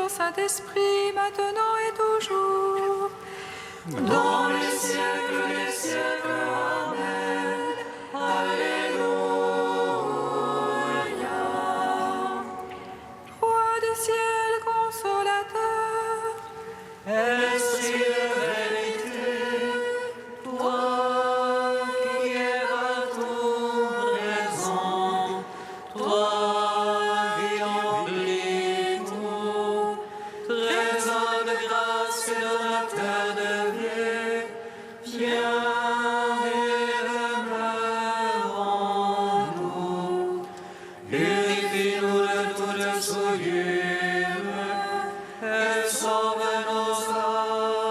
au Saint-Esprit, maintenant et toujours, dans les siècles des siècles. Amen. Alléluia. Roi du ciel consolateur, Esprit de vérité, toi qui es partout présent, toi qui emplis tout, trésor de grâce et donateur de vie, viens et demeure en nous. Purifie-nous de toute souillure et sauve nos âmes,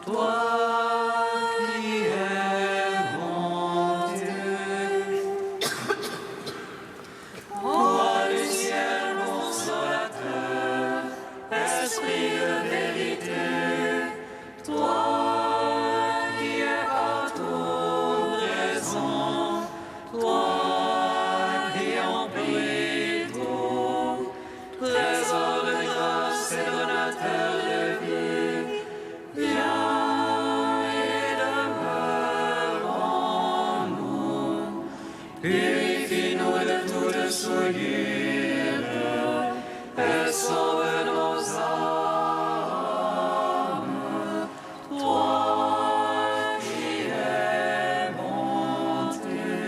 toi qui es mon Dieu. Roi du ciel consolateur, Esprit de vérité, toi qui es partout présent, toi qui emplis tout, trésor de grâce et donateur de vie, viens et demeure en nous. Purifie-nous de toute souillure et sauve nos âmes, toi qui es mon Dieu.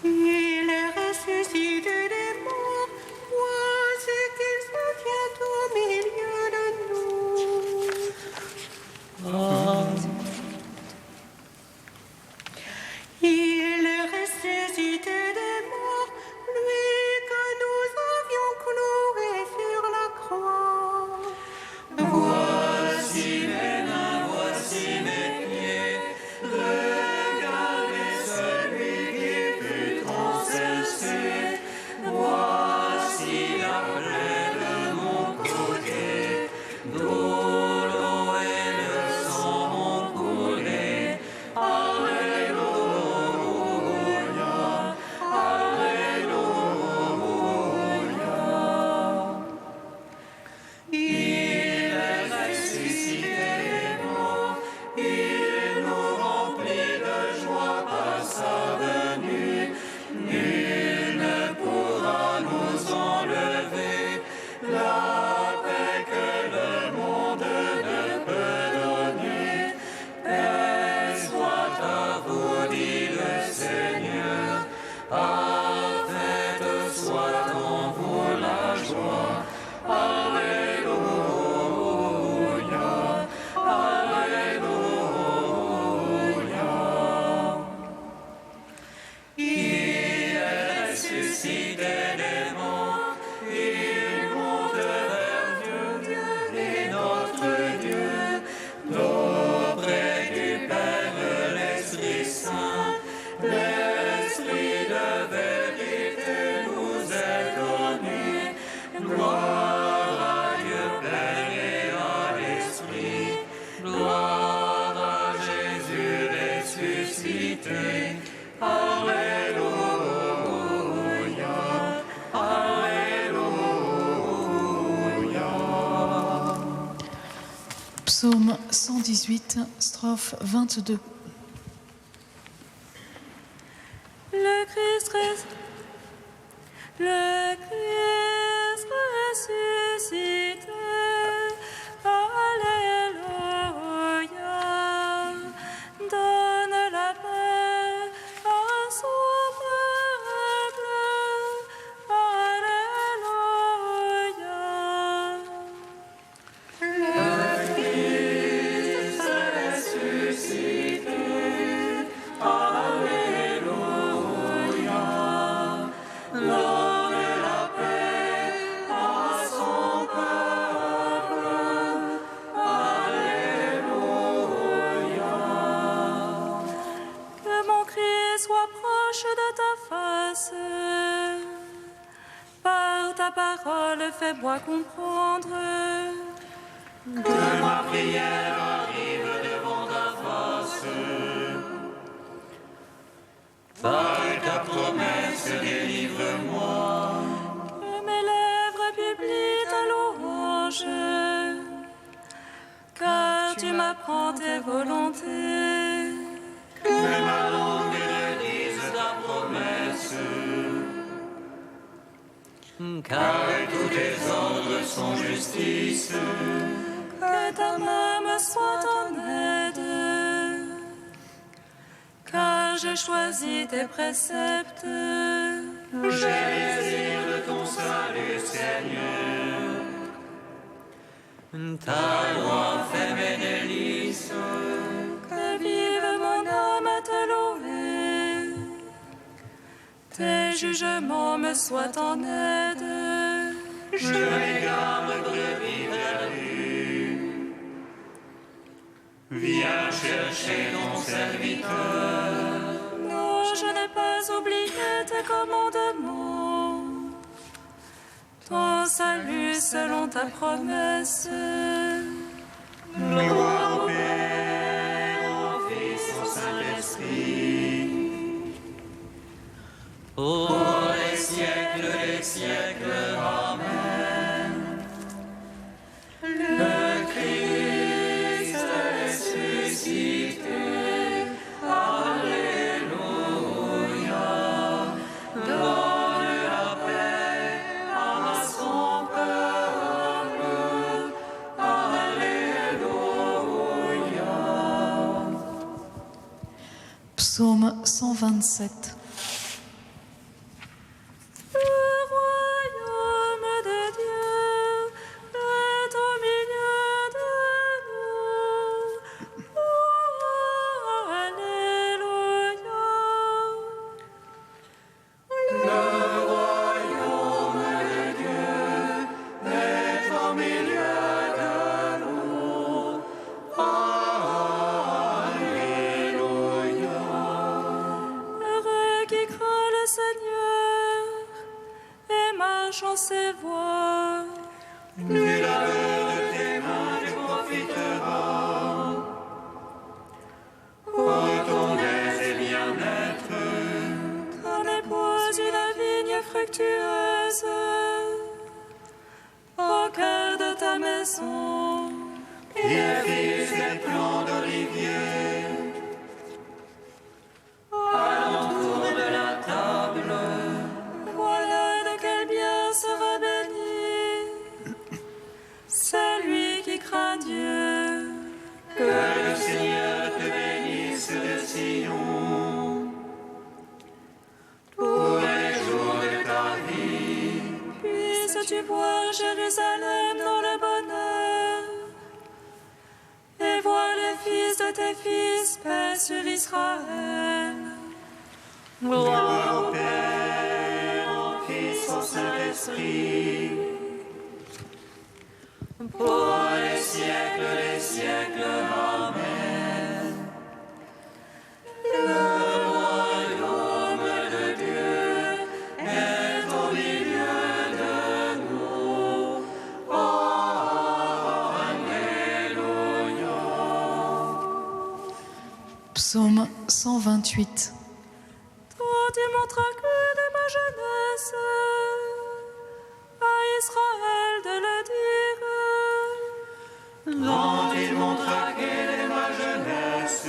Il est ressuscité des morts, voici qu'il se tient au milieu de nous. Il est ressuscité des morts, lui que nous avions cloué sur la croix. Voici mes mains, voici mes pieds, regardez celui qui fut transpercé. Voici la plaie de mon côté, d'où l'eau et le sang ont coulé. Alléluia, Alléluia. Il est ressuscité des morts, il nous remplit de joie par sa venue. Nul ne pourra nous enlever la paix que le monde ne peut donner. Paix soit à vous, dit le Seigneur, parfaite soit en vous la joie. Alléluia, Alléluia. Il est ressuscité des morts, il monte vers Dieu et notre Dieu, d'auprès du Père l'Esprit Saint, l'Esprit de vérité nous est donné. Gloire à Dieu Père et à l'Esprit, gloire à Jésus ressuscité. Alléluia, Alléluia. Psaume 118, strophe 22. Le Christ ressuscité, Alléluia, donne la paix à son peuple, Alléluia. Christ ressuscité, Alléluia. Donne la paix à son peuple, Alléluia. Que mon cri soit proche de ta face, par ta parole fais-moi comprendre. Que ma prière arrive devant ta face. Par ta promesse, délivre-moi. Que mes lèvres publient ta louange, car tu m'apprends tes volontés. Que ma langue redise ta promesse. Car tous tes ordres sont justice. Que ta main me soit en aide, car j'ai choisi tes préceptes. J'ai désir de ton salut, Seigneur. Ta loi fait mes délices. Que vive mon âme à te louer. Tes jugements me soient en aide. Je m'égare de brebis perdues. Viens chercher ton serviteur. Non, je n'ai pas oublié tes commandements. Ton salut selon ta promesse. Gloire au Père, au Fils, au Saint-Esprit. Pour les siècles des siècles. Amen. Le Christ est ressuscité. Alléluia. Donne la paix à son peuple. Alléluia. Psaume 127. Ses voies. Nul labeur de tes mains te profitera. Pour ton aise et bien-être. Car l'épouse une vigne fructueuse au cœur de ta maison. Il fixe les plants d'olivier. Alentour de la table. Sera béni celui qui craint Dieu. Que le Seigneur te bénisse de Sion pour les jours de ta vie. Puisses-tu voir Jérusalem dans le bonheur et voir les fils de tes fils, paix sur Israël. Gloire au Père, au Fils, au Saint-Esprit, pour les siècles des siècles. Amen. Le royaume de Dieu est au milieu de nous. Alléluia. Psaume 128. Tu montres que de ma jeunesse à Israël de le dire. Quand il montra qu'elle est ma jeunesse,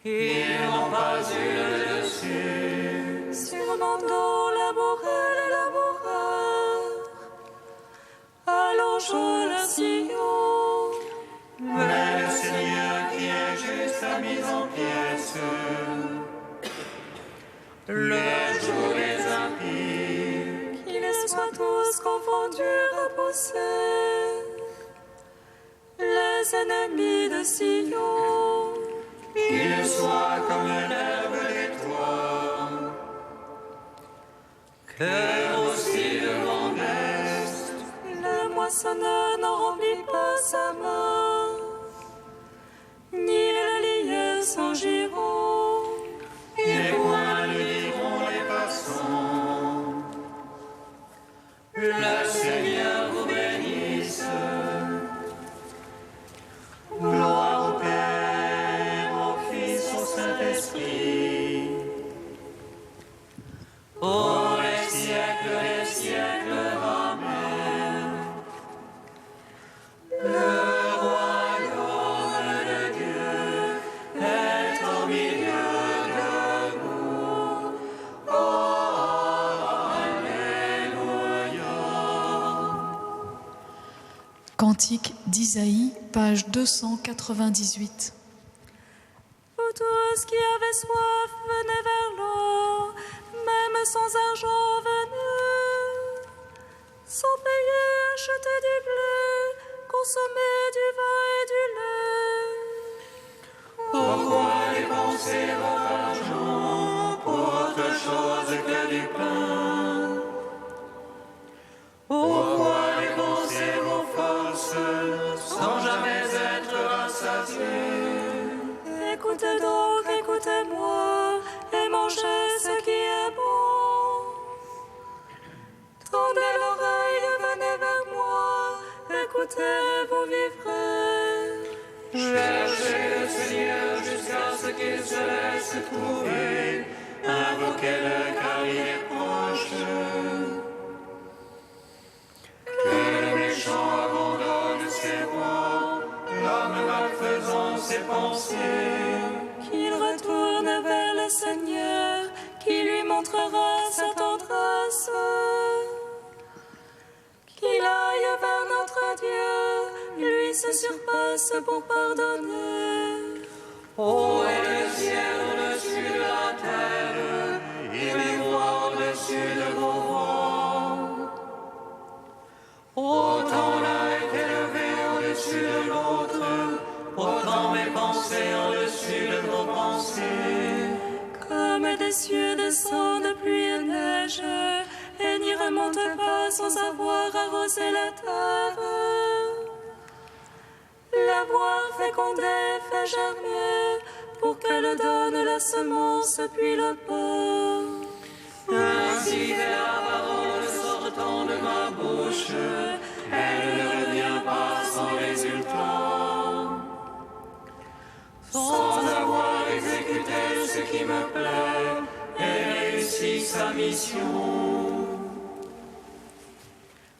ils n'ont pas eu le dessus. Sur mon dos, l'amoureux et l'amoureux, allongeons leur sillon. Mais le Seigneur qui est juste a mis en pièces le jour des impies. Qu'ils soient tous confondus, repoussés, les ennemis de Sion. Qu'ils soient comme l'herbe des toits, que aussi le vent d'est. Le moissonneur n'en remplit pas sa main, ni le lieu son giron. Les poings le diront les passants. Le Seigneur vous bénisse. Gloire au Père, au Fils, au Saint-Esprit. Cantique d'Isaïe, page 298. Vous tous qui avez soif, venez vers l'eau, même sans argent, venez. Sans payer, achetez du blé, consommez du vin et du lait. Pourquoi dépenser votre argent pour autre chose que du pain? Pourquoi dépenser vos forces sans jamais être rassasiés? Écoutez donc, écoutez-moi, et mangez ce qui est bon. Tendez l'oreille, venez vers moi, écoutez, vous vivrez. Cherchez le Seigneur jusqu'à ce qu'il se laisse trouver. Invoquez-le car il est proche. Que le méchant abandonne ses voies, l'homme malfaisant ses pensées. Qu'il retourne vers le Seigneur, qui lui montrera sa tendresse. Qu'il aille vers notre Dieu, lui se surpasse pour pardonner. Ô est le ciel au-dessus de la terre, et les voies au-dessus de vos voies. Autant l'un est élevé au-dessus de l'autre, autant mes pensées au-dessus de vos pensées. Comme des cieux descendent pluie et neige, et n'y remontent pas sans avoir arrosé la terre. L'avoir fécondé fait germer, pour qu'elle donne la semence puis le pain. Ainsi est la parole sortant de ma bouche, elle ne revient pas sans résultat. Sans avoir exécuté ce qui me plaît, et réussi sa mission.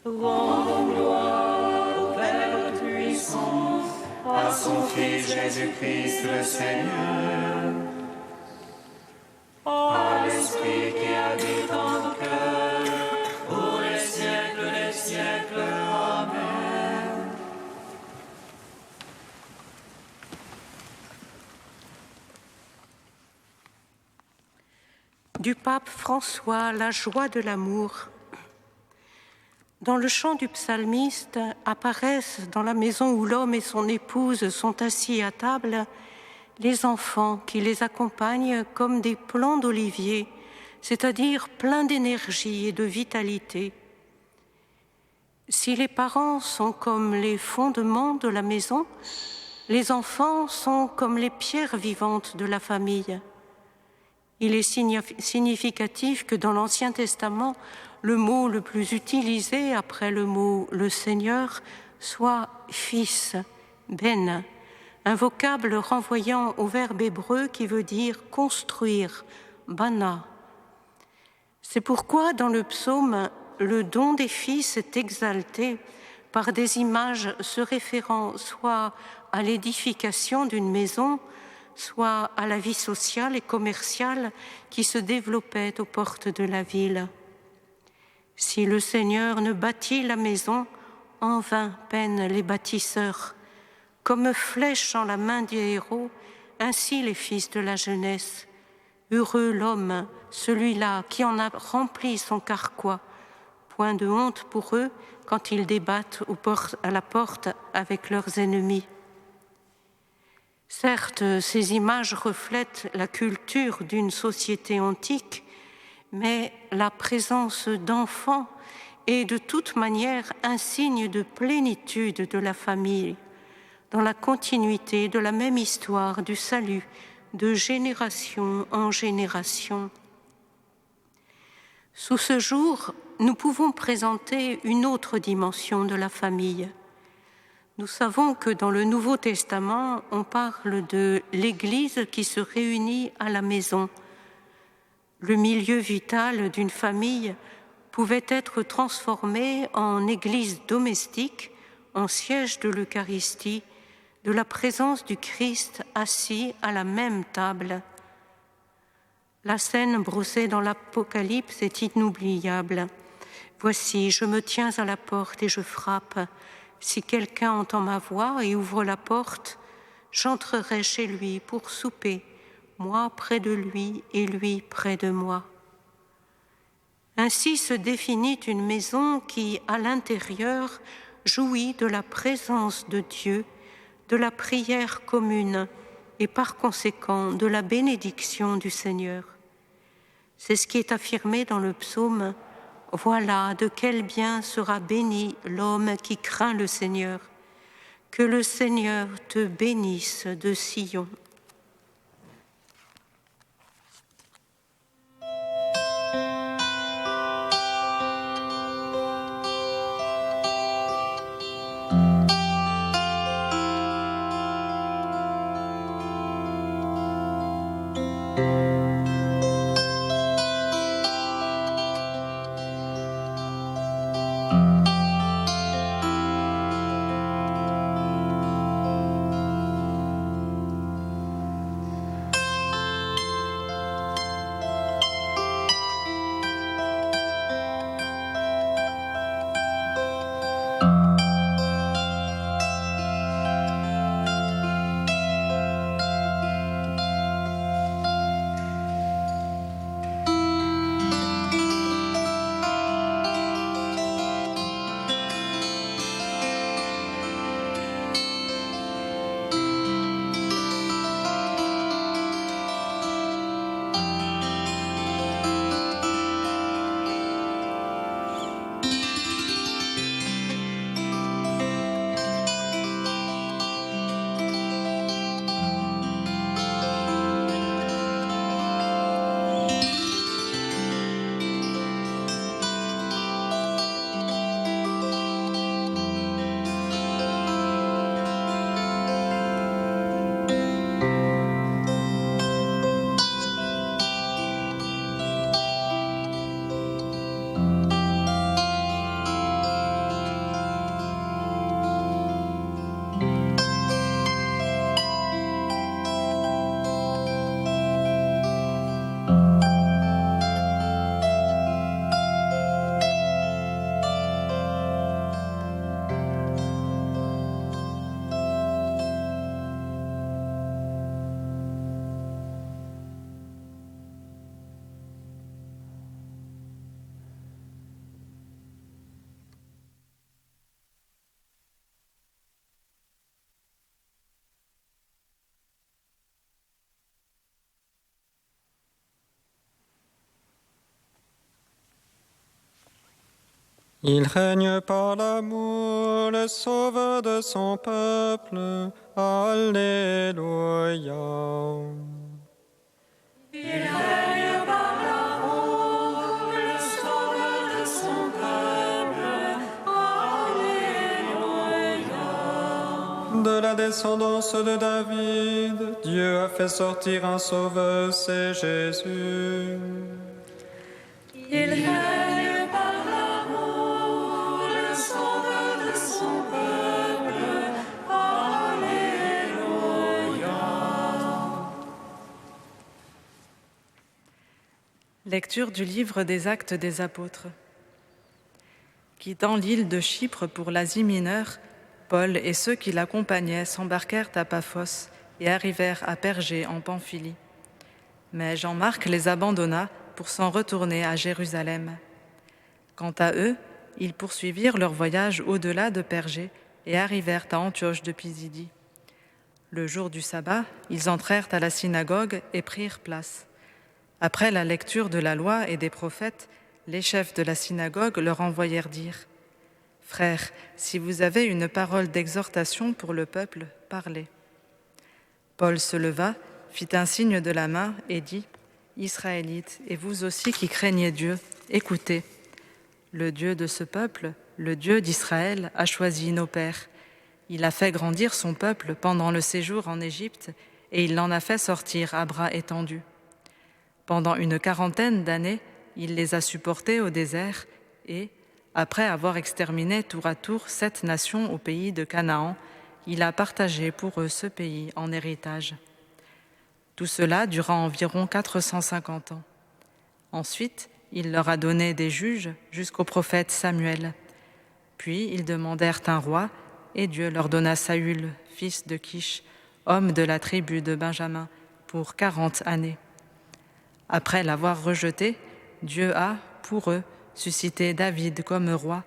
Rendons gloire au Père puissant, à son Fils Jésus-Christ le Seigneur, à l'Esprit qui habite en nos cœurs, pour les siècles des siècles. Amen. Du pape François, la joie de l'amour. Dans le chant du psalmiste apparaissent dans la maison où l'homme et son épouse sont assis à table les enfants qui les accompagnent comme des plants d'olivier, c'est-à-dire pleins d'énergie et de vitalité. Si les parents sont comme les fondements de la maison, les enfants sont comme les pierres vivantes de la famille. Il est significatif que dans l'Ancien Testament, le mot le plus utilisé après le mot « le Seigneur » soit « fils », « ben », un vocable renvoyant au verbe hébreu qui veut dire « construire », « bana ». C'est pourquoi dans le psaume, le don des fils est exalté par des images se référant soit à l'édification d'une maison, soit à la vie sociale et commerciale qui se développait aux portes de la ville. Si le Seigneur ne bâtit la maison, en vain peinent les bâtisseurs. Comme flèche en la main des héros, ainsi les fils de la jeunesse. Heureux l'homme, celui-là qui en a rempli son carquois. Point de honte pour eux quand ils débattent à la porte avec leurs ennemis. Certes, ces images reflètent la culture d'une société antique, mais la présence d'enfants est de toute manière un signe de plénitude de la famille, dans la continuité de la même histoire du salut, de génération en génération. Sous ce jour, nous pouvons présenter une autre dimension de la famille. Nous savons que dans le Nouveau Testament, on parle de l'Église qui se réunit à la maison. Le milieu vital d'une famille pouvait être transformé en église domestique, en siège de l'Eucharistie, de la présence du Christ assis à la même table. La scène brossée dans l'Apocalypse est inoubliable. « Voici, je me tiens à la porte et je frappe. si quelqu'un entend ma voix et ouvre la porte, j'entrerai chez lui pour souper, moi près de lui et lui près de moi. » Ainsi se définit une maison qui, à l'intérieur, jouit de la présence de Dieu, de la prière commune et par conséquent de la bénédiction du Seigneur. C'est ce qui est affirmé dans le psaume « Voilà de quel bien sera béni l'homme qui craint le Seigneur. Que le Seigneur te bénisse de Sion. » Il règne par l'amour, le sauveur de son peuple. Alléluia. Il règne par l'amour, le sauveur de son peuple. Alléluia. De la descendance de David, Dieu a fait sortir un sauveur, c'est Jésus. Il règne par l'amour, le sauveur de son peuple. Alléluia. Lecture du livre des Actes des Apôtres. Quittant l'île de Chypre pour l'Asie mineure, Paul et ceux qui l'accompagnaient s'embarquèrent à Paphos et arrivèrent à Pergé en Pamphylie. Mais Jean-Marc les abandonna pour s'en retourner à Jérusalem. Quant à eux, ils poursuivirent leur voyage au-delà de Pergé et arrivèrent à Antioche de Pisidie. Le jour du sabbat, ils entrèrent à la synagogue et prirent place. Après la lecture de la loi et des prophètes, les chefs de la synagogue leur envoyèrent dire « Frères, si vous avez une parole d'exhortation pour le peuple, parlez. » Paul se leva, fit un signe de la main et dit « Israélites, et vous aussi qui craignez Dieu, écoutez. Le Dieu de ce peuple, le Dieu d'Israël, a choisi nos pères. Il a fait grandir son peuple pendant le séjour en Égypte et il l'en a fait sortir à bras étendus. Pendant une 40aine d'années, il les a supportés au désert et, après avoir exterminé tour à tour 7 nations au pays de Canaan, il a partagé pour eux ce pays en héritage. Tout cela durant environ 450 ans. Ensuite, il leur a donné des juges jusqu'au prophète Samuel. Puis ils demandèrent un roi et Dieu leur donna Saül, fils de Kish, homme de la tribu de Benjamin, pour 40 années. Après l'avoir rejeté, Dieu a, pour eux, suscité David comme roi,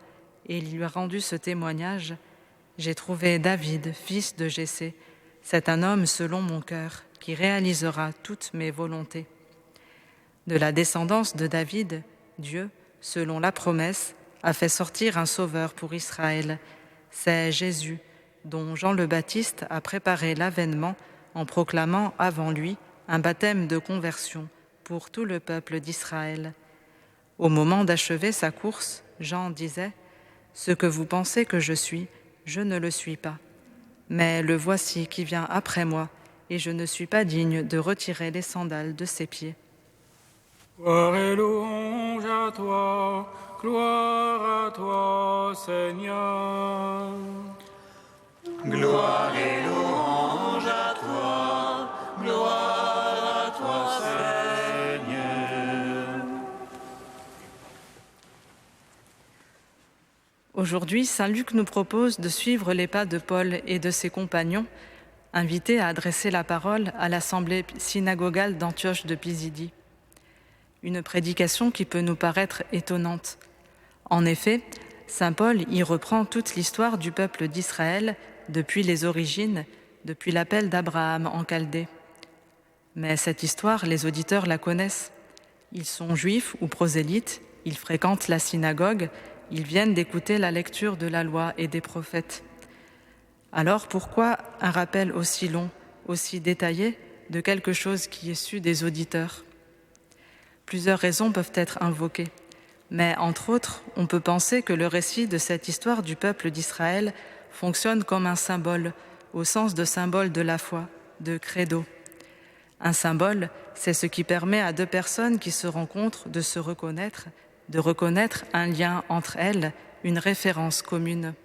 et il lui a rendu ce témoignage: « J'ai trouvé David, fils de Jessé. C'est un homme selon mon cœur, qui réalisera toutes mes volontés. » De la descendance de David, Dieu, selon la promesse, a fait sortir un sauveur pour Israël. C'est Jésus, dont Jean le Baptiste a préparé l'avènement en proclamant avant lui un baptême de conversion pour tout le peuple d'Israël. Au moment d'achever sa course, Jean disait: « Ce que vous pensez que je suis, je ne le suis pas. Mais le voici qui vient après moi, et je ne suis pas digne de retirer les sandales de ses pieds. » Gloire et louange à toi, gloire à toi, Seigneur. Gloire et louange à toi, gloire à toi, Seigneur. Aujourd'hui, saint Luc nous propose de suivre les pas de Paul et de ses compagnons, invités à adresser la parole à l'assemblée synagogale d'Antioche de Pisidie. Une prédication qui peut nous paraître étonnante. En effet, saint Paul y reprend toute l'histoire du peuple d'Israël depuis les origines, depuis l'appel d'Abraham en Chaldée. Mais cette histoire, les auditeurs la connaissent. Ils sont juifs ou prosélytes, ils fréquentent la synagogue, ils viennent d'écouter la lecture de la loi et des prophètes. Alors pourquoi un rappel aussi long, aussi détaillé de quelque chose qui est su des auditeurs ? Plusieurs raisons peuvent être invoquées, mais entre autres, on peut penser que le récit de cette histoire du peuple d'Israël fonctionne comme un symbole, au sens de symbole de la foi, de credo. Un symbole, c'est ce qui permet à deux personnes qui se rencontrent de se reconnaître, de reconnaître un lien entre elles, une référence commune.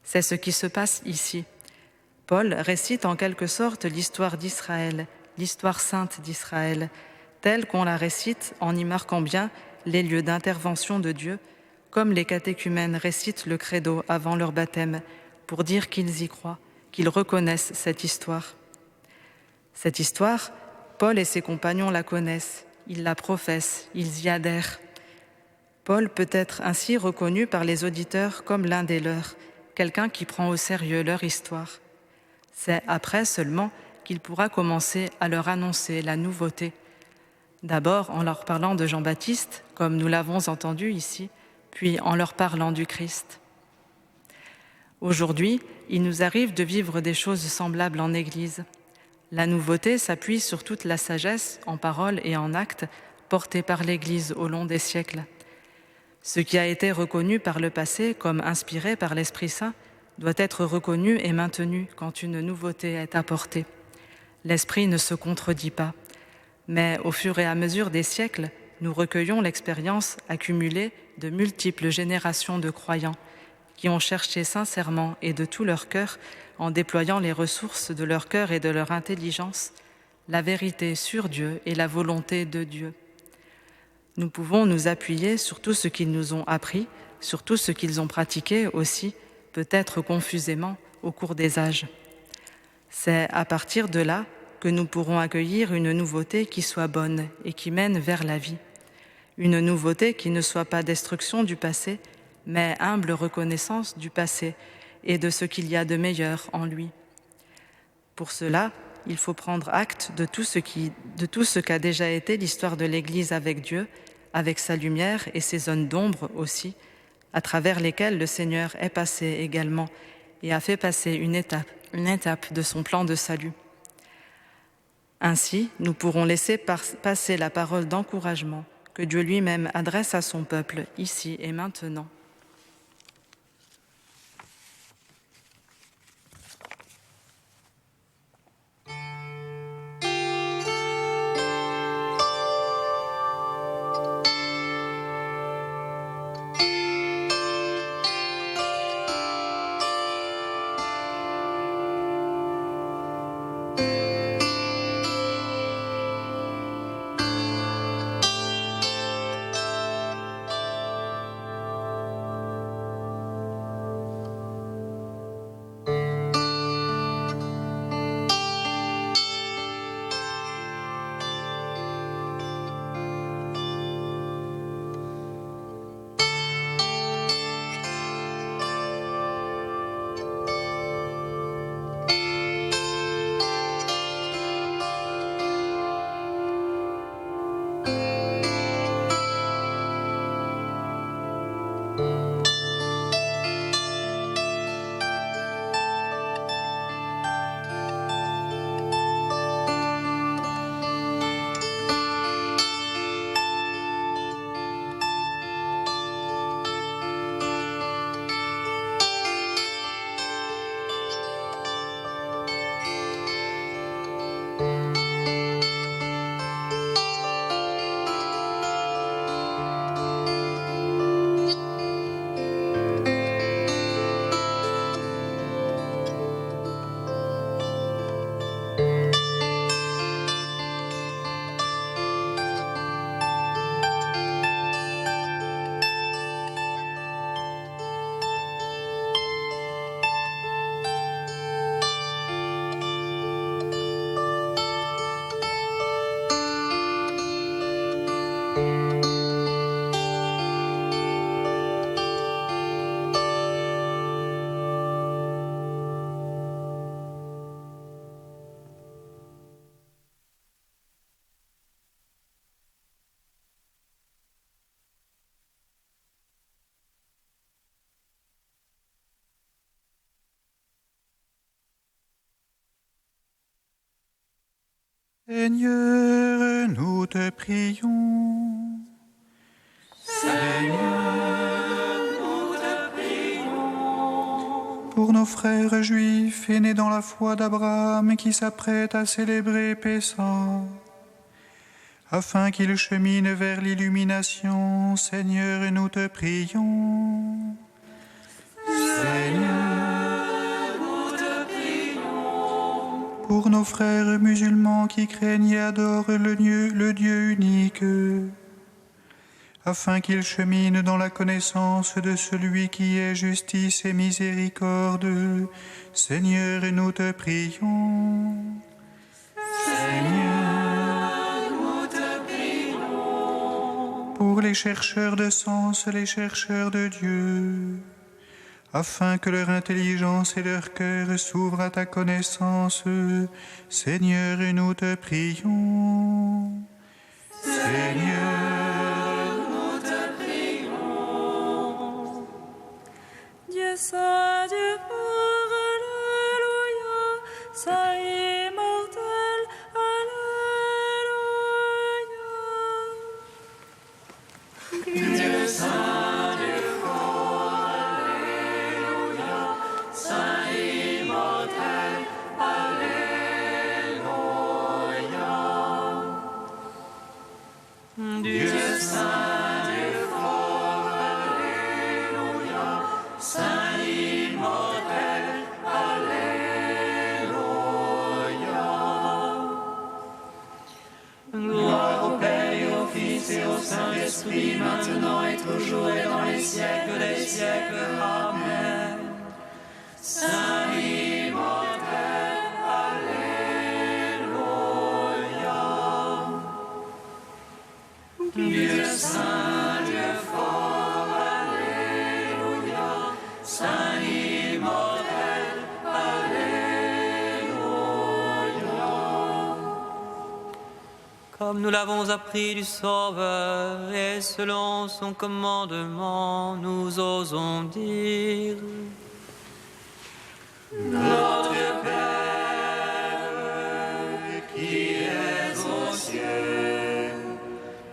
C'est ce qui se passe ici. Paul récite en quelque sorte l'histoire d'Israël, l'histoire sainte d'Israël, telle qu'on la récite en y marquant bien les lieux d'intervention de Dieu, comme les catéchumènes récitent le credo avant leur baptême, pour dire qu'ils y croient, qu'ils reconnaissent cette histoire. Cette histoire, Paul et ses compagnons la connaissent, ils la professent, ils y adhèrent. Paul peut être ainsi reconnu par les auditeurs comme l'un des leurs, quelqu'un qui prend au sérieux leur histoire. C'est après seulement qu'il pourra commencer à leur annoncer la nouveauté. D'abord en leur parlant de Jean-Baptiste, comme nous l'avons entendu ici, puis en leur parlant du Christ. Aujourd'hui, il nous arrive de vivre des choses semblables en Église. La nouveauté s'appuie sur toute la sagesse, en parole et en acte, portée par l'Église au long des siècles. Ce qui a été reconnu par le passé comme inspiré par l'Esprit Saint doit être reconnu et maintenu quand une nouveauté est apportée. L'Esprit ne se contredit pas. Mais au fur et à mesure des siècles, nous recueillons l'expérience accumulée de multiples générations de croyants qui ont cherché sincèrement et de tout leur cœur, en déployant les ressources de leur cœur et de leur intelligence, la vérité sur Dieu et la volonté de Dieu. Nous pouvons nous appuyer sur tout ce qu'ils nous ont appris, sur tout ce qu'ils ont pratiqué aussi, peut-être confusément, au cours des âges. C'est à partir de là que nous pourrons accueillir une nouveauté qui soit bonne et qui mène vers la vie. Une nouveauté qui ne soit pas destruction du passé, mais humble reconnaissance du passé et de ce qu'il y a de meilleur en lui. Pour cela, il faut prendre acte de tout ce qu'a déjà été l'histoire de l'Église avec Dieu, avec sa lumière et ses zones d'ombre aussi, à travers lesquelles le Seigneur est passé également et a fait passer une étape de son plan de salut. Ainsi, nous pourrons laisser passer la parole d'encouragement que Dieu lui-même adresse à son peuple ici et maintenant. Seigneur, nous te prions. Pour nos frères juifs aînés dans la foi d'Abraham qui s'apprêtent à célébrer Pessah, afin qu'ils cheminent vers l'illumination, Seigneur, nous te prions. Seigneur, nous te prions. Pour nos frères musulmans qui craignent et adorent le Dieu unique, afin qu'ils cheminent dans la connaissance de celui qui est justice et miséricorde, Seigneur, nous te prions. Seigneur, nous te prions. Pour les chercheurs de sens, les chercheurs de Dieu, afin que leur intelligence et leur cœur s'ouvrent à ta connaissance, Seigneur, nous te prions. Seigneur, Saint Dieu fort, Alléluia, Saint immortel, Alléluia. Dieu saint, Dieu fort, Alléluia, Saint immortel, Alléluia. Dieu saint, Dieu fort, Alléluia, Saint Saint-Esprit, maintenant et toujours et dans les siècles des siècles. Amen. Saint immortel, Alléluia. Dieu saint, Dieu fort, Alléluia. Saint immortel, Alléluia. Comme nous l'avons appris du Sauveur, et selon son commandement, nous osons dire: Notre Père, qui es aux cieux,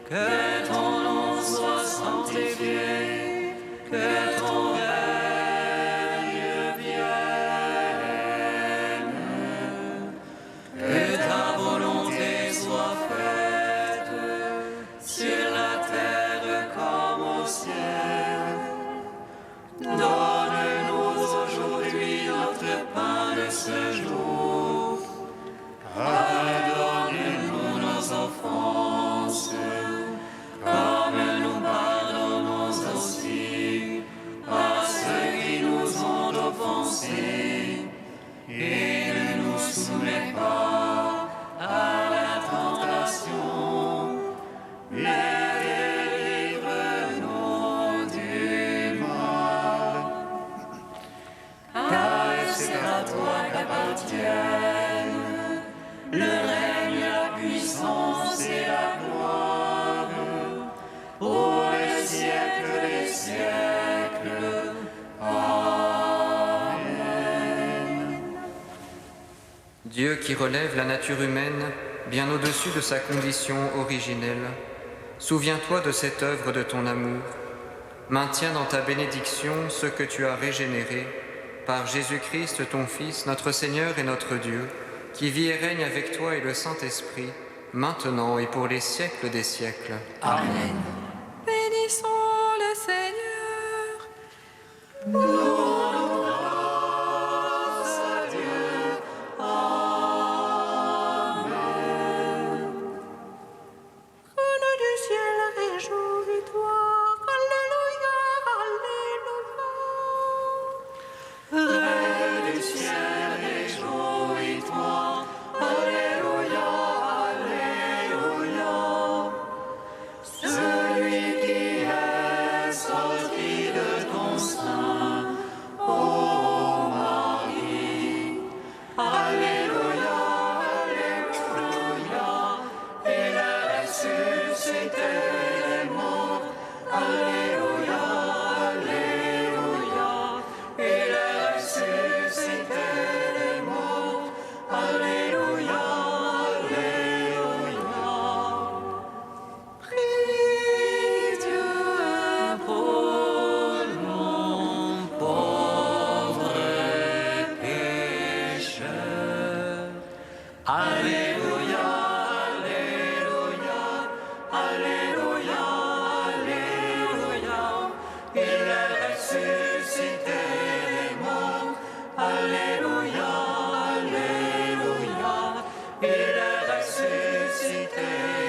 que ton nom soit sanctifié, que ton règne vienne, que ta volonté soit faite sur la terre comme au ciel. Donne-nous aujourd'hui notre pain de ce jour. Pardonne-nous nos offenses, comme nous pardonnons aussi à ceux qui nous ont offensés. Et ne nous soumets pas à la tentation, mais délivre-nous du mal. Car c'est à toi qu'appartiennent le règne, la puissance et la gloire, pour les siècles des siècles. Amen. Dieu qui relève la nature humaine bien au-dessus de sa condition originelle, souviens-toi de cette œuvre de ton amour. Maintiens dans ta bénédiction ceux que tu as régénérés par Jésus-Christ, ton Fils, notre Seigneur et notre Dieu, qui vit et règne avec toi et le Saint-Esprit, maintenant et pour les siècles des siècles. Amen. Bénissons le Seigneur. Celui Alléluia, Alléluia, Alléluia, Alléluia. Il est ressuscité des morts. Alléluia, Alléluia. Il est ressuscité